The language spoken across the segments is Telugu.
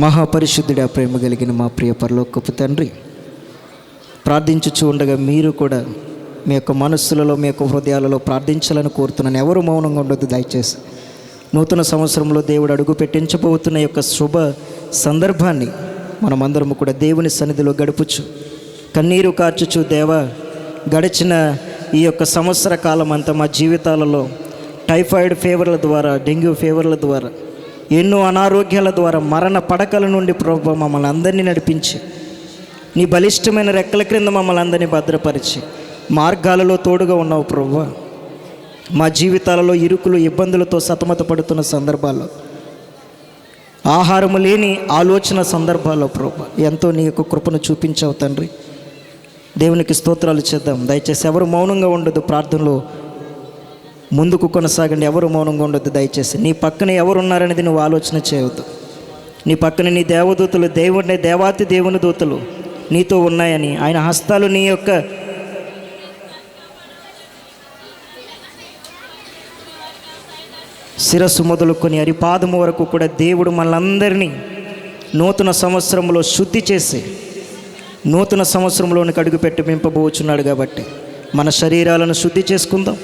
మహాపరిశుద్ధుడా, ప్రేమ కలిగిన మా ప్రియ పరలోకపు తండ్రి, ప్రార్థించుచూ ఉండగా మీరు కూడా మీ యొక్క మనస్సులలో, మీ యొక్క హృదయాలలో ప్రార్థించాలని కోరుతున్నాను. ఎవరు మౌనంగా ఉండొద్దు దయచేసి. నూతన సంవత్సరంలో దేవుడు అడుగు పెట్టించబోతున్న యొక్క శుభ సందర్భాన్ని మనమందరము కూడా దేవుని సన్నిధిలో గడుపుచు కన్నీరు కార్చుచు, దేవా గడిచిన ఈ యొక్క సంవత్సర కాలం అంతా మా జీవితాలలో టైఫాయిడ్ ఫీవర్ల ద్వారా, డెంగ్యూ ఫీవర్ల ద్వారా, ఎన్నో అనారోగ్యాల ద్వారా, మరణ పడకల నుండి ప్రభువా మమ్మల్ని అందరినీ నడిపించి నీ బలిష్టమైన రెక్కల క్రింద మమ్మల్ని అందరినీ భద్రపరిచి మార్గాలలో తోడుగా ఉన్నావు ప్రభువా. మా జీవితాలలో ఇరుకులు, ఇబ్బందులతో సతమతపడుతున్న సందర్భాల్లో, ఆహారము లేని ఆలోచన సందర్భాల్లో ప్రభువా ఎంతో నీ యొక్క కృపను చూపించావు తండ్రి. దేవునికి స్తోత్రాలు చేద్దాం. దయచేసి ఎవరు మౌనంగా ఉండదు, ప్రార్థనలో ముందుకు కొనసాగండి. ఎవరు మౌనంగా ఉండొద్దు దయచేసి. నీ పక్కన ఎవరు ఉన్నారనేది నువ్వు ఆలోచన చేయవద్దు. నీ పక్కన నీ దేవదూతలు, దేవాతి దేవుని దూతలు నీతో ఉన్నాయని, ఆయన హస్తాలు నీ యొక్క శిరస్సు మొదలుకొని అరిపాదము వరకు కూడా దేవుడు మనలందరినీ నూతన సంవత్సరంలో శుద్ధి చేసి నూతన సంవత్సరంలోనికి అడుగుపెట్టి మింపబోచున్నాడు. కాబట్టి మన శరీరాలను శుద్ధి చేసుకుందాం,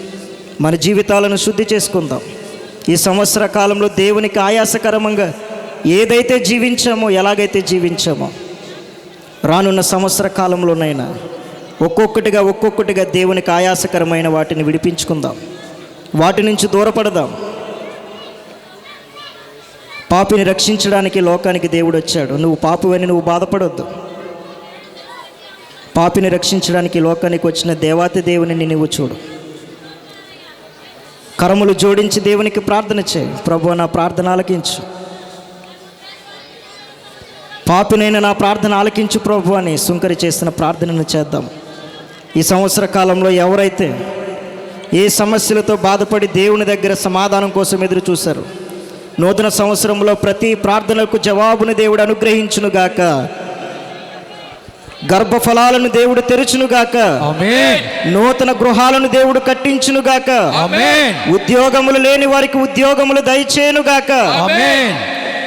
మన జీవితాలను శుద్ధి చేసుకుందాం. ఈ సంవత్సర కాలంలో దేవునికి ఆయాసకరంగా ఏదైతే జీవించామో, ఎలాగైతే జీవించామో, రానున్న సంవత్సర కాలంలోనైనా ఒక్కొక్కటిగా దేవునికి ఆయాసకరమైన వాటిని విడిపించుకుందాం, వాటి నుంచి దూరపడదాం. పాపిని రక్షించడానికి లోకానికి దేవుడు వచ్చాడు. నువ్వు పాపివని నువ్వు బాధపడొద్దు. పాపిని రక్షించడానికి లోకానికి వచ్చిన దేవాతి దేవుని నువ్వు చూడు. కరములు జోడించి దేవునికి ప్రార్థన చేయి. ప్రభువా నా ప్రార్థన ఆలకించు, పాపినైనా నా ప్రార్థన ఆలకించు ప్రభు అని సుంకరి చేసిన ప్రార్థనను చేద్దాం. ఈ సంవత్సర కాలంలో ఎవరైతే ఏ సమస్యలతో బాధపడి దేవుని దగ్గర సమాధానం కోసం ఎదురు చూశారు, నూతన సంవత్సరంలో ప్రతి ప్రార్థనకు జవాబును దేవుడు అనుగ్రహించునుగాక. గర్భఫలాలను దేవుడు తెరుచునుగాక. ఆమేన్. నూతన గృహాలను దేవుడు కట్టించునుగాక. ఆమేన్. ఉద్యోగములు లేని వారికి ఉద్యోగములు దయచేయునుగాక. ఆమేన్.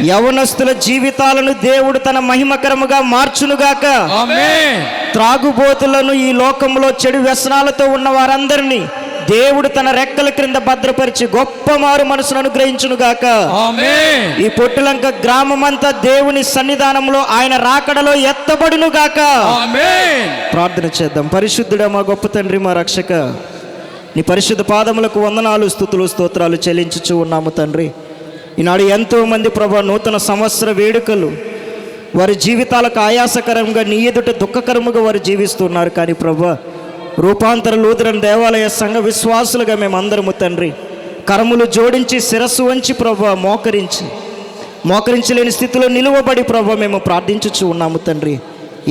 యవనస్తుల జీవితాలను దేవుడు తన మహిమకరముగా మార్చునుగాక. ఆమేన్. త్రాగుబోతులను, ఈ లోకంలో చెడు వ్యసనాలతో ఉన్న వారందరినీ దేవుడు తన రెక్కల క్రింద భద్రపరిచి గొప్ప మారు మనసును అనుగ్రహించునుగాక. ఆమేన్. ఈ పొట్టులంక గ్రామమంతా దేవుని సన్నిధానంలో ఆయన రాకడలో ఎత్తబడునుగాక. ఆమేన్. ప్రార్థన చేద్దాం. పరిశుద్ధుడా మా గొప్ప తండ్రి, మా రక్షక, నీ పరిశుద్ధ పాదములకు వందనాలు, స్తుతులు, స్తోత్రాలు చెల్లించుచూ ఉన్నాము తండ్రి. ఈనాడు ఎంతోమంది ప్రభా నూతన సంవత్సర వేడుకలు వారి జీవితాలకు ఆయాసకరంగా, నీ ఎదుట దుఃఖకరముగా వారు జీవిస్తున్నారు. కానీ ప్రభా రూపాంతర లూథరన్ దేవాలయ సంఘ విశ్వాసులుగా మేమందరము తండ్రి కరములు జోడించి, శిరస్సు వంచి ప్రభా మోకరించలేని స్థితిలో నిలువబడి ప్రభా మేము ప్రార్థించుచూ ఉన్నాము తండ్రి.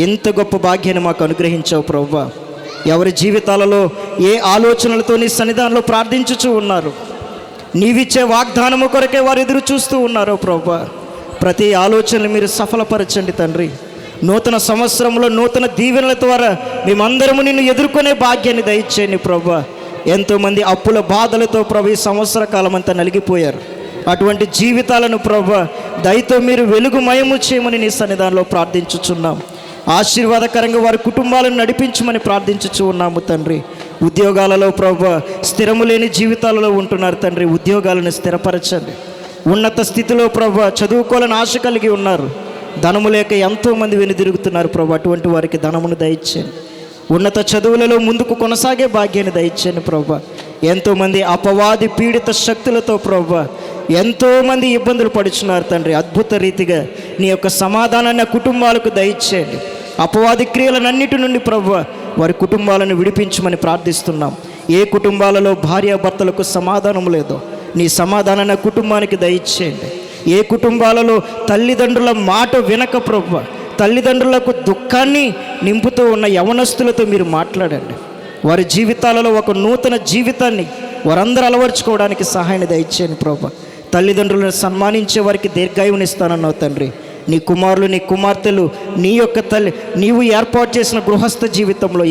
ఎంత గొప్ప భాగ్యాన్ని మాకు అనుగ్రహించావు ప్రభా. ఎవరి జీవితాలలో ఏ ఆలోచనలతో నీ సన్నిధానంలో ప్రార్థించుచూ ఉన్నారు, నీవిచ్చే వాగ్దానము కొరకే వారు ఎదురు చూస్తూ ఉన్నారు ప్రభా. ప్రతి ఆలోచనలు మీరు సఫలపరచండి తండ్రి. నూతన సంవత్సరంలో నూతన దీవెనల ద్వారా మేమందరము నిన్ను ఎదుర్కొనే భాగ్యాన్ని దయచేయండి ప్రభా. ఎంతోమంది అప్పుల బాధలతో ప్రభు ఈ సంవత్సర కాలం అంతా నలిగిపోయారు. అటువంటి జీవితాలను ప్రభా దయతో మీరు వెలుగుమయము చేయమని నీ సన్నిధానంలో ప్రార్థించుచున్నాం. ఆశీర్వాదకరంగా వారి కుటుంబాలను నడిపించమని ప్రార్థించుచూ ఉన్నాము తండ్రి. ఉద్యోగాలలో ప్రభా స్థిరము లేని జీవితాలలో ఉంటున్నారు తండ్రి, ఉద్యోగాలను స్థిరపరచండి. ఉన్నత స్థితిలో ప్రభా చదువుకోవాలని ఆశ కలిగి ఉన్నారు, ధనము లేక ఎంతోమంది వెనుదిరుగుతున్నారు ప్రభా. అటువంటి వారికి ధనమును దయచేయండి. ఉన్నత చదువులలో ముందుకు కొనసాగే భాగ్యాన్ని దయచేయండి ప్రభా. ఎంతోమంది అపవాది పీడిత శక్తులతో ప్రభా ఎంతోమంది ఇబ్బందులు పడుచున్నారు తండ్రి. అద్భుత రీతిగా నీ యొక్క సమాధానాన్ని కుటుంబాలకు దయచేయండి. అపవాది క్రియలన్నిటి నుండి ప్రభా వారి కుటుంబాలను విడిపించమని ప్రార్థిస్తున్నాం. ఏ కుటుంబాలలో భార్యాభర్తలకు సమాధానం లేదో నీ సమాధానాన్ని కుటుంబానికి దయచేయండి. ఏ కుటుంబాలలో తల్లిదండ్రుల మాట వినక ప్రభు తల్లిదండ్రులకు దుఃఖాన్ని నింపుతూ ఉన్న యవనస్తులతో మీరు మాట్లాడండి. వారి జీవితాలలో ఒక నూతన జీవితాన్ని వారందరూ అలవర్చుకోవడానికి సహాయాన్ని దయచేయండి ప్రభు. తల్లిదండ్రులను సన్మానించే వారికి దీర్ఘాయువునిస్తానన్నావు తండ్రి. నీ కుమారులు, నీ కుమార్తెలు, నీ యొక్క తల్లి, నీవు ఏర్పాటు చేసిన గృహస్థ జీవితంలో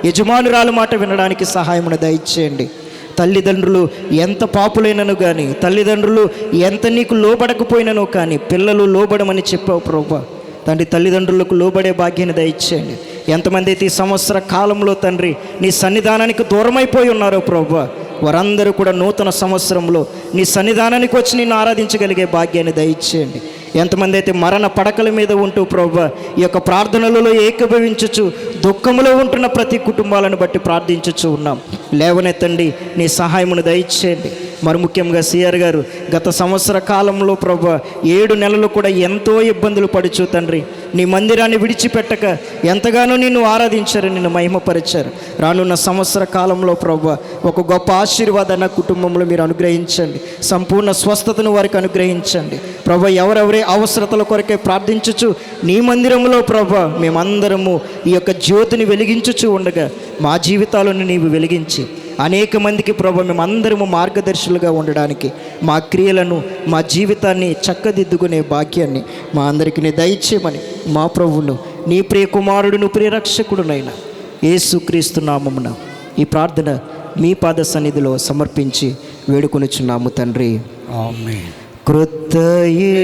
యజమానురాలు మాట వినడానికి సహాయమును దయచేయండి. తల్లిదండ్రులు ఎంత పాపులైనను కానీ, తల్లిదండ్రులు ఎంత నీకు లోబడకపోయినను కానీ పిల్లలు లోబడమని చెప్పావు ప్రభువా. తండ్రి, తల్లిదండ్రులకు లోబడే భాగ్యాన్ని దయచేయండి. ఎంతమంది అయితే ఈ సంవత్సర కాలంలో తండ్రి నీ సన్నిధానానికి దూరమైపోయి ఉన్నారో ప్రభువా, వారందరూ కూడా నూతన సంవత్సరంలో నీ సన్నిధానానికి వచ్చి నిన్ను ఆరాధించగలిగే భాగ్యాన్ని దయచేయండి. ఎంతమంది అయితే మరణ పడకల మీద ఉంటూ ప్రభువా ఈ యొక్క ప్రార్థనలలో ఏకీభవించుచు దుఃఖములో ఉంటున్న ప్రతి కుటుంబాలను బట్టి ప్రార్థించుచు ఉన్నాం. లేవనెత్తండి, నీ సహాయమును దయచేయండి. మరి ముఖ్యంగా సిఆర్ గారు గత సంవత్సర కాలంలో ప్రభువా 7 నెలలు కూడా ఎంతో ఇబ్బందులు పడుచు తండ్రి నీ మందిరాన్ని విడిచిపెట్టక ఎంతగానో నిన్ను ఆరాధించారు, నిన్ను మహిమపరిచారు. రానున్న సంవత్సర కాలంలో ప్రభువా ఒక గొప్ప ఆశీర్వాదాన్ని కుటుంబంలో మీరు అనుగ్రహించండి. సంపూర్ణ స్వస్థతను వారికి అనుగ్రహించండి ప్రభువా. ఎవరెవరి అవసరతల కొరకే ప్రార్థించుచు నీ మందిరంలో ప్రభువా మేమందరము ఈ యొక్క జ్యోతిని వెలిగించుచు ఉండగా మా జీవితాలను నీవు వెలిగించి అనేక మందికి ప్రభువా మేమందరము మార్గదర్శులుగా ఉండడానికి మా క్రియలను, మా జీవితాన్ని చక్కదిద్దుకునే భాగ్యాన్ని మా అందరికీ దయచేయమని మా ప్రభువును, నీ ప్రియ కుమారుడును, ప్రియరక్షకుడునైన యేసుక్రీస్తు నామమున ఈ ప్రార్థన మీ పాద సన్నిధిలో సమర్పించి వేడుకొనుచున్నాము తండ్రి. ఆమేన్. కృతయేడుము